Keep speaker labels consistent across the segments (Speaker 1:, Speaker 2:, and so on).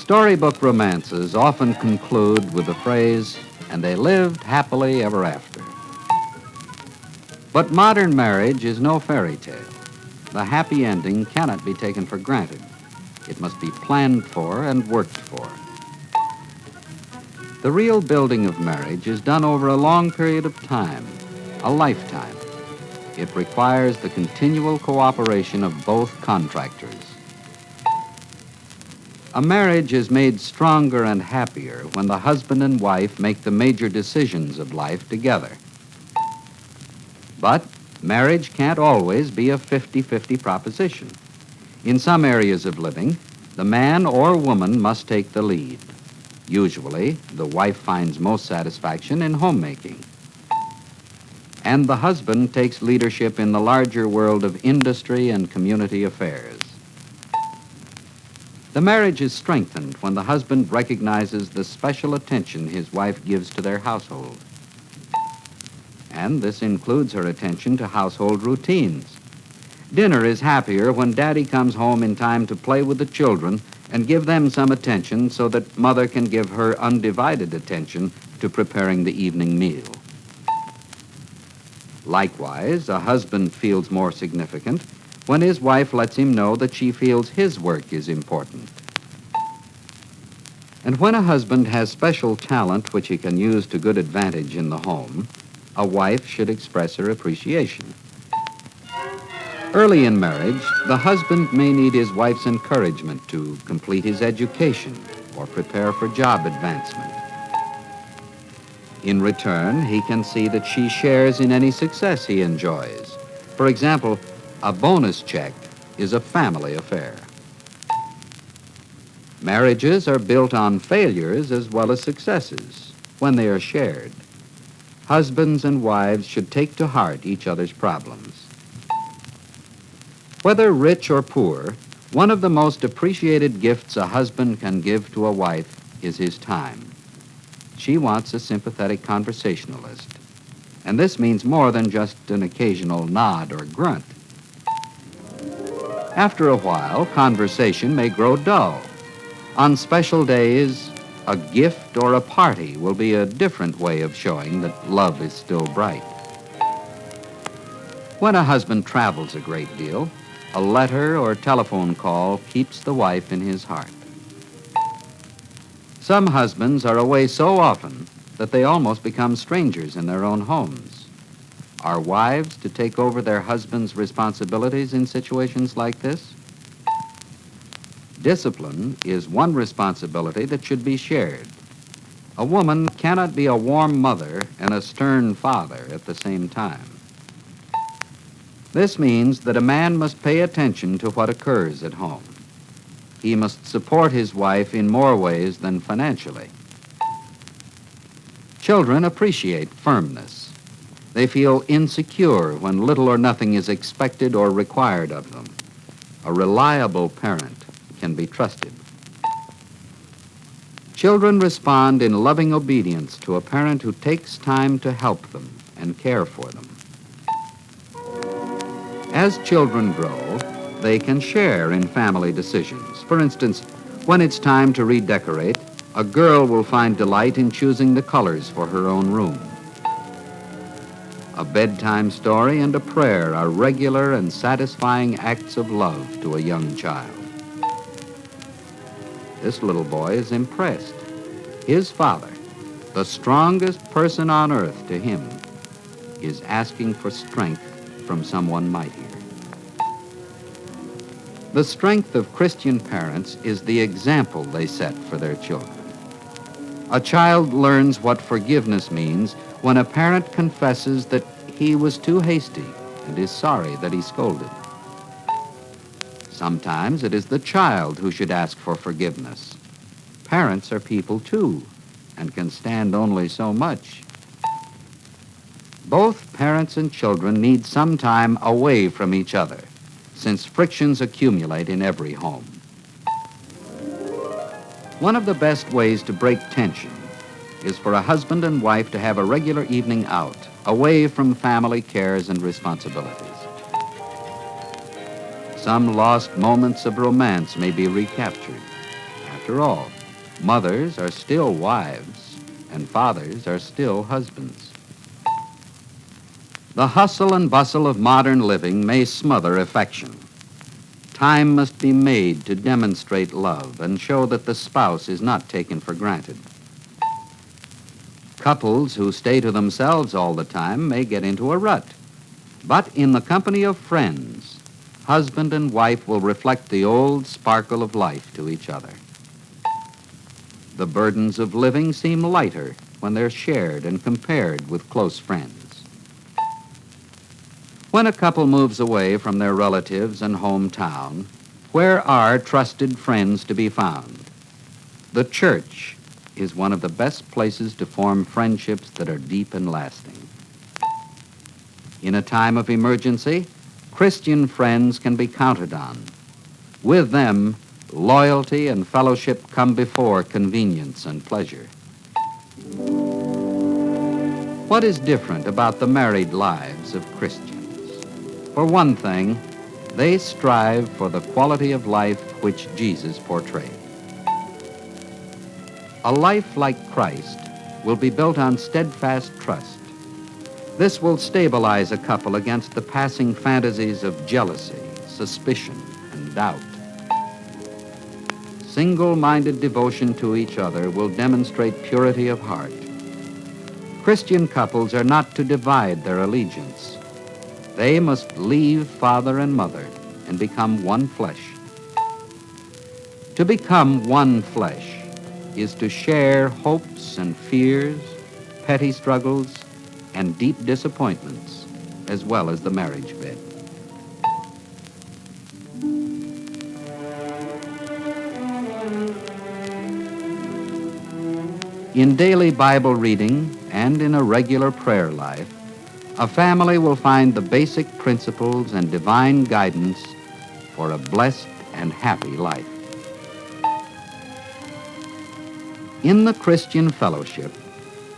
Speaker 1: Storybook romances often conclude with the phrase, "and they lived happily ever after." But modern marriage is no fairy tale. The happy ending cannot be taken for granted. It must be planned for and worked for. The real building of marriage is done over a long period of time, a lifetime. It requires the continual cooperation of both contractors. A marriage is made stronger and happier when the husband and wife make the major decisions of life together. But marriage can't always be a 50-50 proposition. In some areas of living, the man or woman must take the lead. Usually, the wife finds most satisfaction in homemaking. And the husband takes leadership in the larger world of industry and community affairs. The marriage is strengthened when the husband recognizes the special attention his wife gives to their household. And this includes her attention to household routines. Dinner is happier when Daddy comes home in time to play with the children and give them some attention so that Mother can give her undivided attention to preparing the evening meal. Likewise, a husband feels more significant when his wife lets him know that she feels his work is important. And when a husband has special talent which he can use to good advantage in the home, a wife should express her appreciation. Early in marriage, the husband may need his wife's encouragement to complete his education or prepare for job advancement. In return, he can see that she shares in any success he enjoys. For example, a bonus check is a family affair. Marriages are built on failures as well as successes when they are shared. Husbands and wives should take to heart each other's problems. Whether rich or poor, one of the most appreciated gifts a husband can give to a wife is his time. She wants a sympathetic conversationalist, and this means more than just an occasional nod or grunt. After a while, conversation may grow dull. On special days, a gift or a party will be a different way of showing that love is still bright. When a husband travels a great deal, a letter or telephone call keeps the wife in his heart. Some husbands are away so often that they almost become strangers in their own homes. Are wives to take over their husbands' responsibilities in situations like this? Discipline is one responsibility that should be shared. A woman cannot be a warm mother and a stern father at the same time. This means that a man must pay attention to what occurs at home. He must support his wife in more ways than financially. Children appreciate firmness. They feel insecure when little or nothing is expected or required of them. A reliable parent can be trusted. Children respond in loving obedience to a parent who takes time to help them and care for them. As children grow, they can share in family decisions. For instance, when it's time to redecorate, a girl will find delight in choosing the colors for her own room. A bedtime story and a prayer are regular and satisfying acts of love to a young child. This little boy is impressed. His father, the strongest person on earth to him, is asking for strength from someone mightier. The strength of Christian parents is the example they set for their children. A child learns what forgiveness means when a parent confesses that he was too hasty and is sorry that he scolded. Sometimes it is the child who should ask for forgiveness. Parents are people too, and can stand only so much. Both parents and children need some time away from each other, since frictions accumulate in every home. One of the best ways to break tension is for a husband and wife to have a regular evening out, away from family cares and responsibilities. Some lost moments of romance may be recaptured. After all, Mothers are still wives, and fathers are still husbands. The hustle and bustle of modern living may smother affection. Time must be made to demonstrate love and show that the spouse is not taken for granted. Couples who stay to themselves all the time may get into a rut, but in the company of friends, husband and wife will reflect the old sparkle of life to each other. The burdens of living seem lighter when they're shared and compared with close friends. When a couple moves away from their relatives and hometown, where are trusted friends to be found? The church is one of the best places to form friendships that are deep and lasting. In a time of emergency, Christian friends can be counted on. With them, loyalty and fellowship come before convenience and pleasure. What is different about the married lives of Christians? For one thing, they strive for the quality of life which Jesus portrayed. A life like Christ will be built on steadfast trust. This will stabilize a couple against the passing fantasies of jealousy, suspicion, and doubt. Single-minded devotion to each other will demonstrate purity of heart. Christian couples are not to divide their allegiance. They must leave father and mother and become one flesh. To become one flesh is to share hopes and fears, petty struggles, and deep disappointments, as well as the marriage bed. In daily Bible reading and in a regular prayer life, a family will find the basic principles and divine guidance for a blessed and happy life. In the Christian fellowship,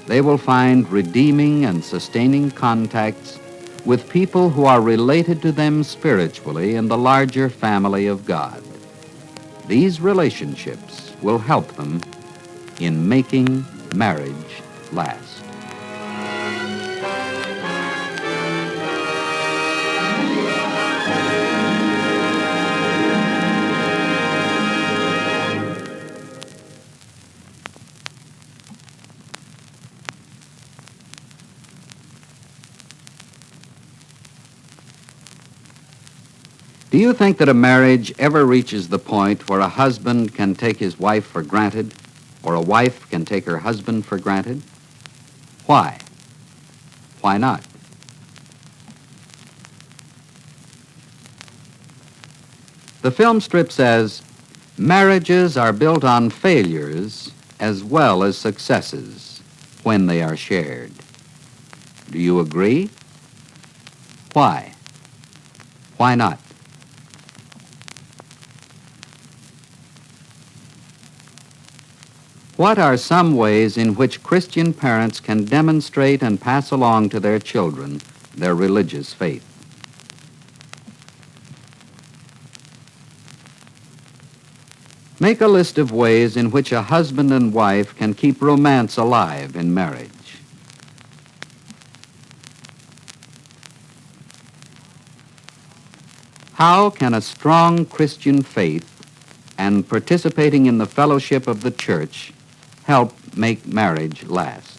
Speaker 1: they will find redeeming and sustaining contacts with people who are related to them spiritually in the larger family of God. These relationships will help them in making marriage last. Do you think that a marriage ever reaches the point where a husband can take his wife for granted, or a wife can take her husband for granted? Why? Why not? The film strip says, marriages are built on failures as well as successes when they are shared. Do you agree? Why? Why not? What are some ways in which Christian parents can demonstrate and pass along to their children their religious faith? Make a list of ways in which a husband and wife can keep romance alive in marriage. How can a strong Christian faith and participating in the fellowship of the church help make marriage last?